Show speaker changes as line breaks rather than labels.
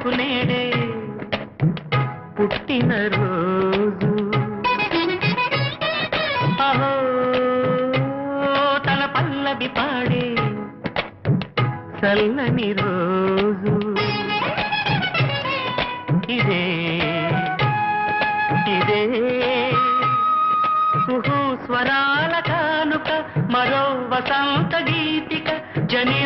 నాకు నేడే పుట్టిన రోజు అహో తన పల్లవి పాడే చల్లని రోజు ఇదే ఇదే కుహూ స్వరాల కానుక మరో వసంత గీతిక జని